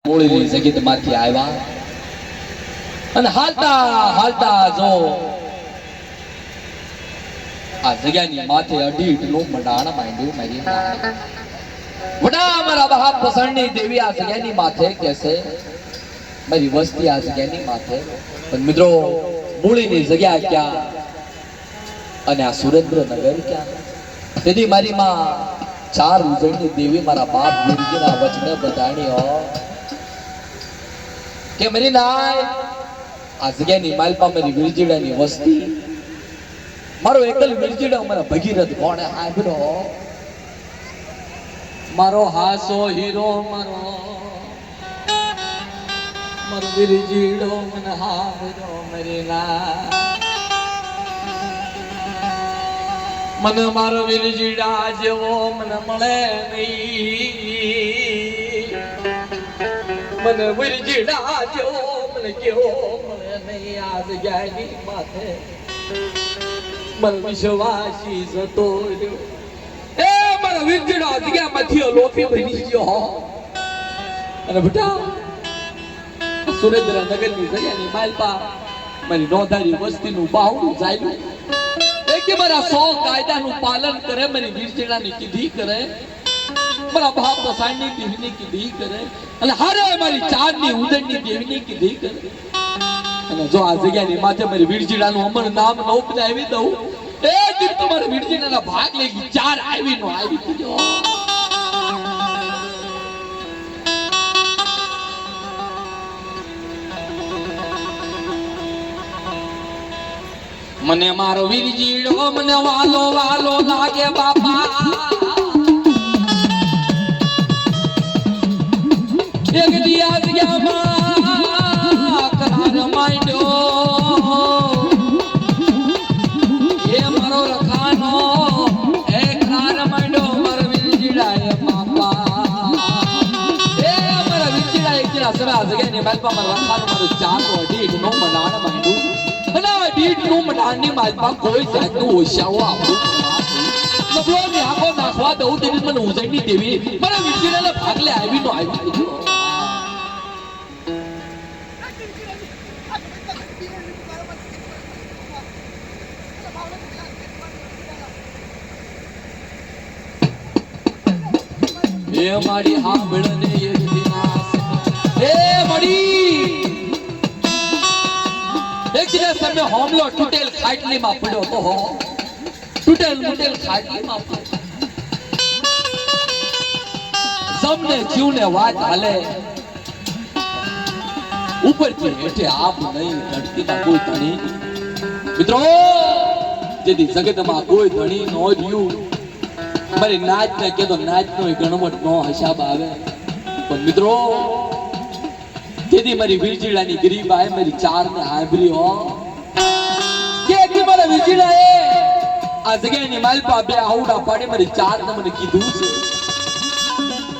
બોળેલી જગતમાંથી આવ્યા અને હાલતા હાલતા જો આ જગ્યાની માથે અઢીટનું મંડાણ માંડ્યું મારી વડા મારા બાપ પસંદની દેવી આ જગ્યાની માથે કહેશે મારી વસ્તી આ જગ્યાની માથે પણ મિત્રો મૂળીની જગ્યા ક્યાં અને આ સુરેન્દ્રનગર ક્યાં તેથી મારી માં ચાર ઉજળની દેવી મારા બાપ વીરજીના વચને બધાણી હો કે મારી નાય આ જગ્યાની માલપા મારી વીરજીડાની વસ્તી મારો એકલ વીરજીડા મારા ભગીરથ કોણે આબરો મારો હાસો હીરો મારો વીરજીડો મને હારો મારી ના મને મારો વીરજીડા જેવો મને મળે નહીં મને વીરજીડા જેવો મને કેવો મળે નહીં આ જગ્યાની માથે મને વિશ્વાસી જતો રહ્યો એ મારો વીરજીડા જગ્યામાંથી લોફી બની ગયો અને બેટા સુરેન્દ્રનગરની જગ્યાની માલપા મારી નોંધારી વસ્તીનું બાવડું ચાલ્યું કે મારા 100 કાયદાનું પાલન કરે મારી વીરજીડાની કીધી કરે મારા બાપ પસાણની દેવીની કીધી કરે અને હારે મારી ચારની ઉદળની દેવીની કીધી કરે અને જો આ જગ્યાની માથે મારી વીરજીડાનું અમર નામ ન ઉપજાવી દઉં એ દિન તમારા વીરજીડાના ભાગ લઈ ગઈ ચાર આવી નો આવી ગયો મને મારો વીરજીડો મને વાલો વાલો લાગે બાપા એક દિયા જગ્યામાં કરાર માંડ્યો એ મારો રખાનો એ કરાર માંડ્યો મારો વીરજીડા એ બાપા એ મારા વીરજીડા એક દિયા સરા જગ્યાની બાપા મારો રખાનો મારો ચાકો ઢીક નો મનાણ માંડ્યું નું મડાની માલપા કોઈ જાતનું ઓછાઓ આપણું નબળોની આંખો નાખવા દઉં તેની મને ઉજળની દેવી મારા વીરજીડાના ભાગલે આવી નો આવી ગયો એ મારી હાંભળને એક દિનાસ એ મડી એક દિવસ તમે હોમલો તૂટેલ ખાટલીમાં પડ્યો તો હો તૂટેલ ખાટલીમાં સમને જીવને વાત હાલે ઉપરથી હેઠે આપ નહીં ધરતીમાં કોઈ ધણી મિત્રો જેથી જગતમાં કોઈ ધણી ન રહ્યું મારી નાચ ને કે તો નાચ નો ગણવટ નો હિસાબ આવે પણ મિત્રો તેથી મારી વીરજીડાની ગરીબ આય મારી ચાર ને હાંભરી હો કે મારા વીરજીડા એ આ જગ્યાની માલપા બે આવડા પાડે મારી ચાર ને મને કીધું છે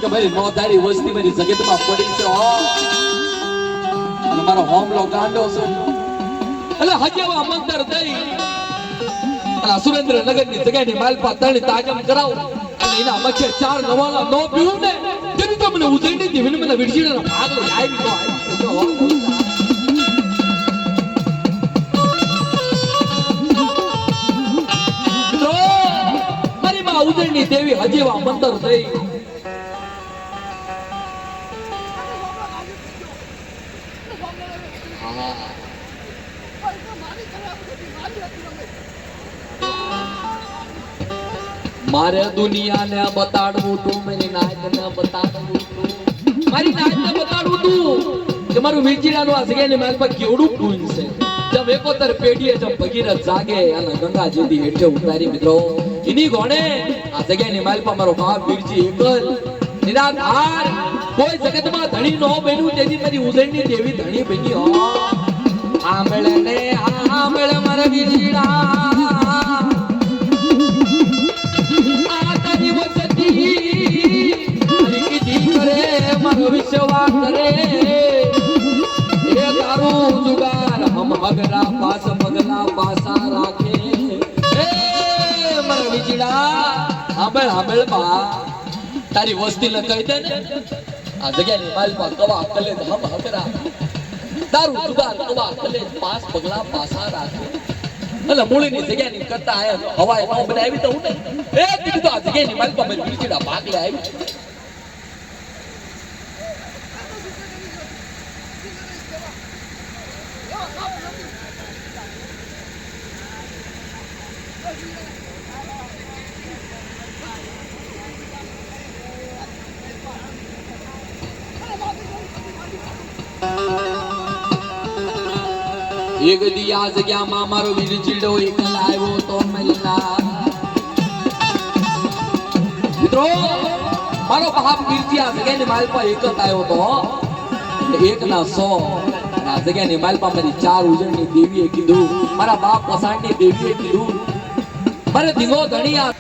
કે મારી નોંધારી વસ્તી મારી જગતમાં પડી છે હો અને મારો હોમલો ગાંડો છે એટલે હજેવા મંતર દઈ અને સુરેન્દ્રનગરની જગ્યાની માલપા તણી તાજમ કરાવ અને એના મખે ચાર નવાલા નો પીવું ને તેથી તો મને ઉજળની દેવીને મને વીરજીડાનો ભાગ લઈ આવી ગયો મારી માં ઉજળની દેવી હજીવા મંતર થઈ મારે દુનિયાને બતાડવું તું મારી નાચને બતાડવું તું મારી નાચને બતાડવું તું કે મારું વીરજીડાનું આ જગ્યાની માલપા કેવડું પૂન છે જબ એકોતર પેઢીએ જબ ભગીરથ જાગે અને ગંગા જેદી હેઠે ઉતારી મિત્રો એની ગોણે આ જગ્યાની માલપા મારો બાપ વીરજી એકલ નિરાધાર કોઈ જગતમાં ધણી નો બન્યું તેથી મારી ઉજળની દેવી ધણી બની હો આંબળે ને આંબળે મારા વીરજીડા વિશ્વાસ કરે એ તારું જુગાર હમ હગરા પાસ પગલા પાસા રાખે એ મારા વીરજીડા આંબળ આંબળ બા તારી વસ્તી ને કહી દે ને આ જગ્યાની માલમાં કવા કલે હમ હકરા દારૂ જુગાર કવા કલે પાસ પગલા પાસા રાખે અને મૂળીની જગ્યાની કરતા આયા હવાએ નો બનાવી તો હું નહીં એ કીધું તો આ જગ્યાની માલમાં મેં વિરચીડા ભાગલે આવી એક દી આ જગ્યામાં મારો વિરચીડો એકલા આવ્યો તો મરીના મિત્રો મારો બાપ વિરચી આ જગ્યાની માલ પર એક જ આવ્યો તો એક ના 100 આ જગ્યાની માલ પર મારી 4 ઉજળની દેવીએ કીધું મારા બાપ પસાણની દેવીએ કીધું મારે ધીંગો ધણિયા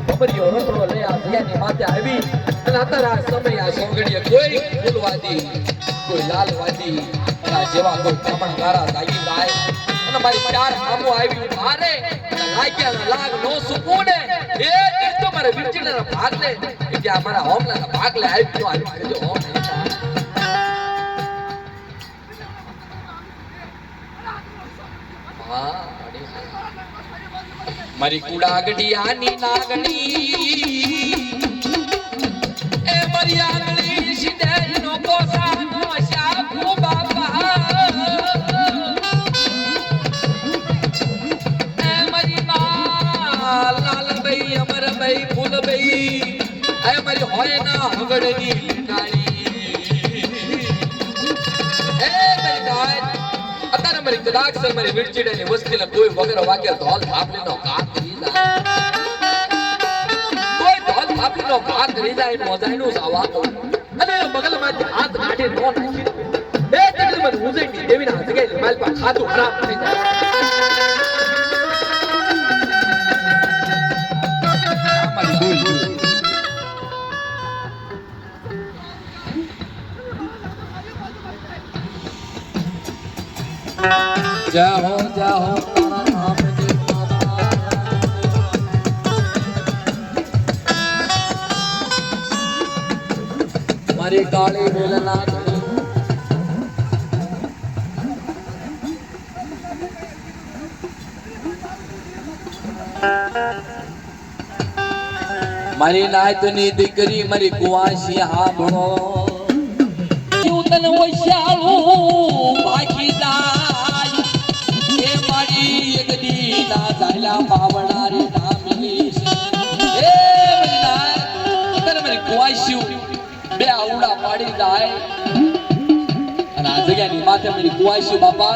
બબરીઓ રતડો લઈ આ જગ્યાની માથે આવી અને અત્યારે આ સમય આ સોગડીએ કોઈ ફૂલવાદી કોઈ લાલવાદી આ જેવા કોઈ કામણગારા જાગી જાય અને મારી 4 આમો આવી મારે લાગ્યા લાગ નો સુકૂને એ તો મારે વિરચીના ભાગ લે કે આ મારા હોમના ભાગ લે આવી તો આવી જો હોમ મારી કુડાગડિયાની નાગણી એ મારી આંગળી સિંધેનો કોસાનો શાપુ બાપા એ મારી મા લાલભાઈ અમરભાઈ ફૂલભાઈ એ મારી હોયના હગડની લીટાણી એ મારી ગાય અત્યારે મારી કદાચ મારી વિરચીડાની વસ્તીને કોઈ વગર વાગ્યા ધોલ થાપલીનો ઘા કરી જાય કોઈ ધોલ થાપલીનો ઘા કરી જાય મોજાઈનું સાવા અને બગલમાંથી હાથ કાઢી નો નાખી એ તકલીફ મને ઉજેની દેવીના હાથ ગઈ માલ પર ખાતું ખરાબ થઈ જાય મારી બોલ जाओ जाओ तारा नाम दे बाबा मारी काली बेलना મારી નાતની દીકરી મારી કુવાસી હાંભળો તું તને ઓછાળું બાકી જાય એ મારી એક દી ના જાયલા પાવડારી ના મિલીશ એ મારી નાત તને મારી કુવાસી બે આવડા પાડી જાય અને આ જગ્યાની માથે મારી કુવાસી બાપા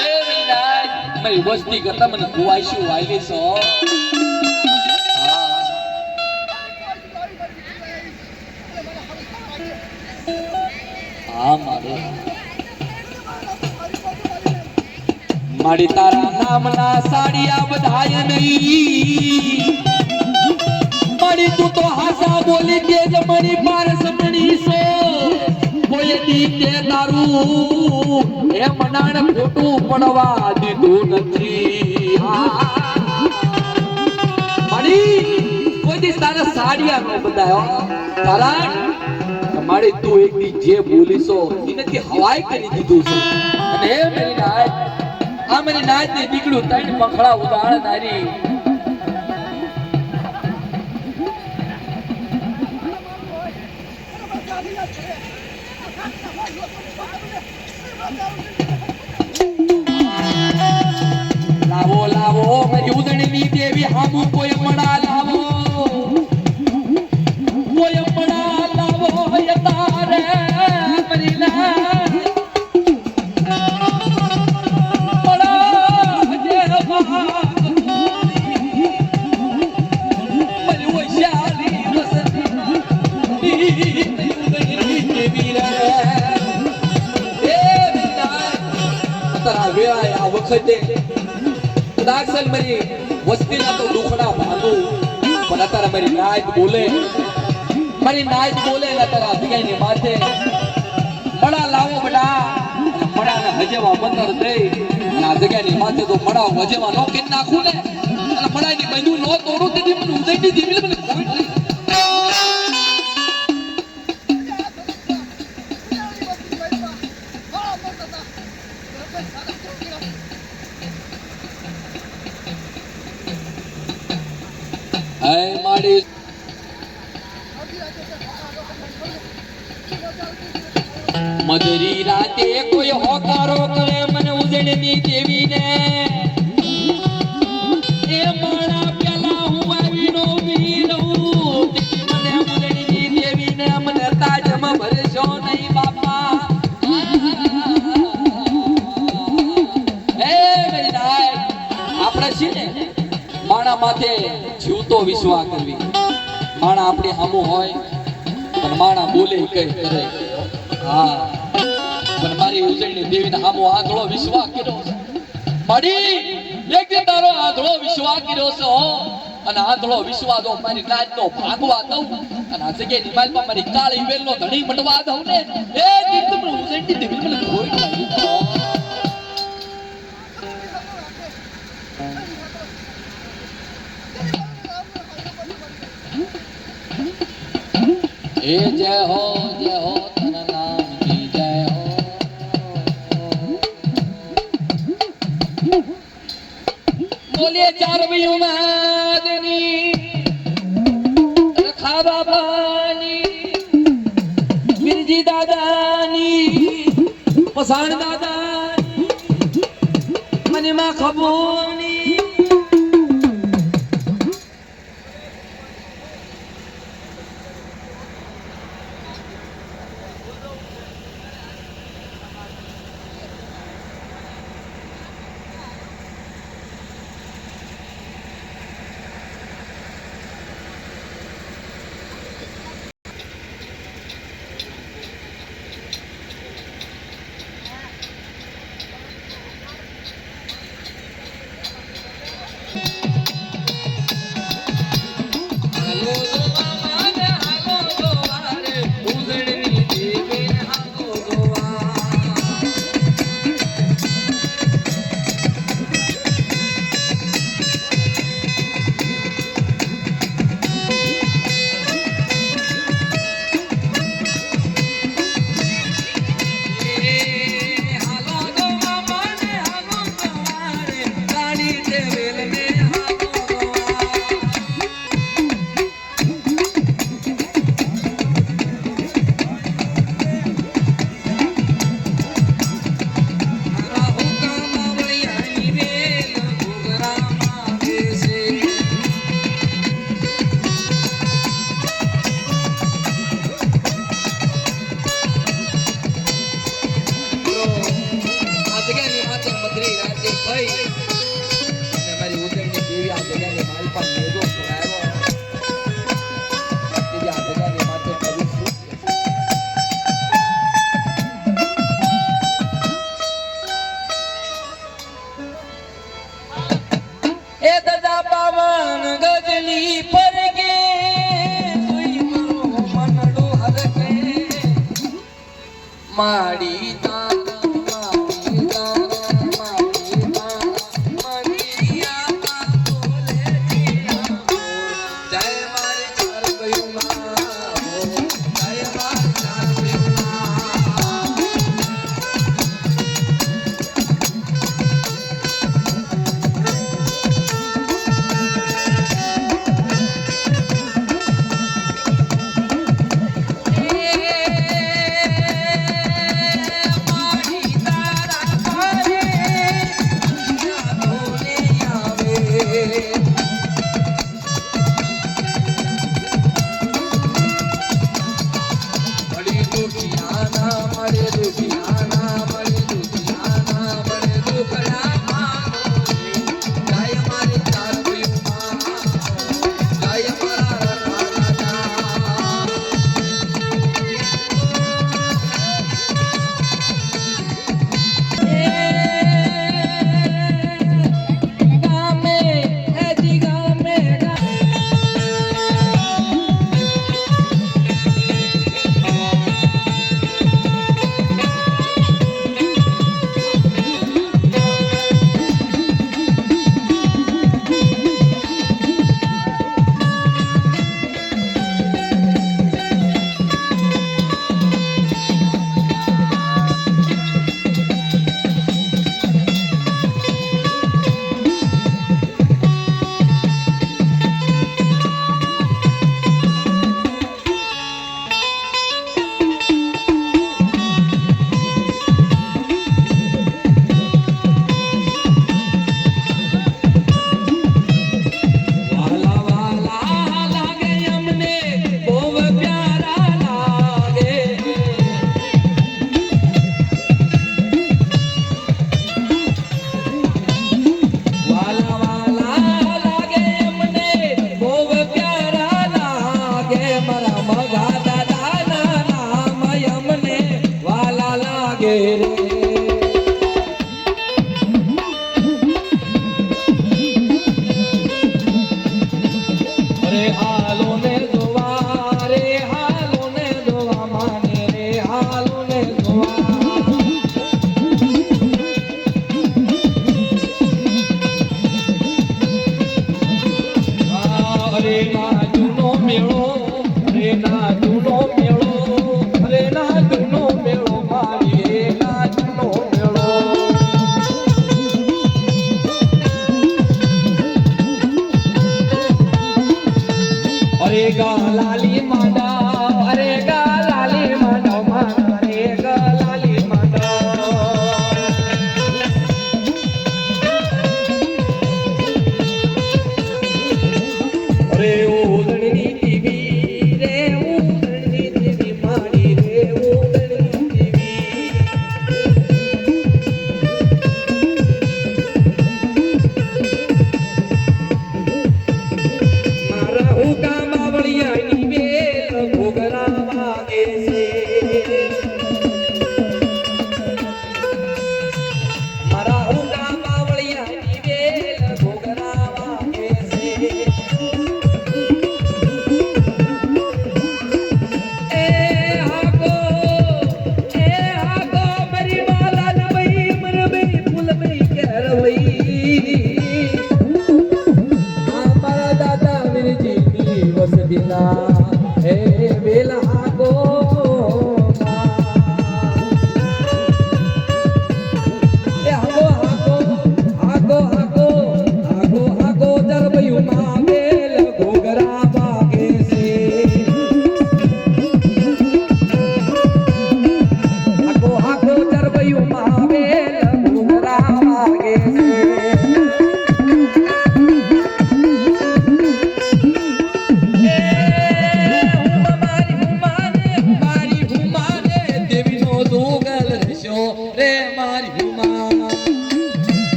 એ મારી નાત મારી વસ્તી કરતા મને કુવાસી વાયલી છો મારી તારા નામના સાડિયા બધાય નહીં મારી તું તો હાસા બોલી દે જ મારી પારસ મણી સો બોયતી તે તારું એ મનાણ ખોટું પડવા દીધું નથી મારી કોઈ દી તારા સાડિયા નો બધાયો તારા મારી તું એક દી જે બોલીશો એનાથી હવાઈ કરી દીધું છે અને એ મેરી નાત આ મારી નાત ને દીકડું 3 પંખડા ઉડાડ નારી લાવો લાવો મારી ઉદણની દેવી હામુ કોઈ મડા લાવો કોઈ મડા ઉદયની દેવી રે એ વિનાય તારા વેળાએ આ વખતે દાખલ મારી વસ્તીના તો દુખડા ભાગું પણ અત્યારે મારી નાયત બોલે ને તારા અધિકારીની માથે મડા લાવો બડા અને મડાને હજેવા બંદર દઈ અને આ જગ્યાની માથે તો મડા હજેવા નો કે નાખું ને અને મડાની બંધુ નો તોડું તેથી મને ઉદયની દેવી મને કોઈ નહીં. હે માડી મધરી રાતે કોઈ હોકારો કરે મને ઉજળની દેવીને એ મારા પેલા હું આવીનો વીરવું મને ઉજળની દેવીને મને તાજમાં ભરશો નહીં બાપા. એ બેનાય આપણે છે ને માણા માથે જીવતો વિશ્વાસ કરવી. માણા આપણી સામું હોય પણ માણા બોલે કઈ કરે. હા પણ મારી ઉજળની દેવીના સામો આંધળો વિશ્વાસ કર્યો છે મારી એક દિન તારો આંધળો વિશ્વાસ કર્યો છે અને આંધળો વિશ્વાસ જો મારી નાચનો ભાગવા દઉં અને આ જગ્યાની માલમાં મારી કાળી વેલનો ધણી મટવા દઉં ને એ દિન તમને ઉજળની દેવી મને કોઈ લાગી દો. ए जय हो तेरा नाम की जय हो. बोलिए चार भैयों मादनी रखा बाबानी मिर्जी दादानी पसाण दादानी मनीमा खबोनी. માડી ઘેરે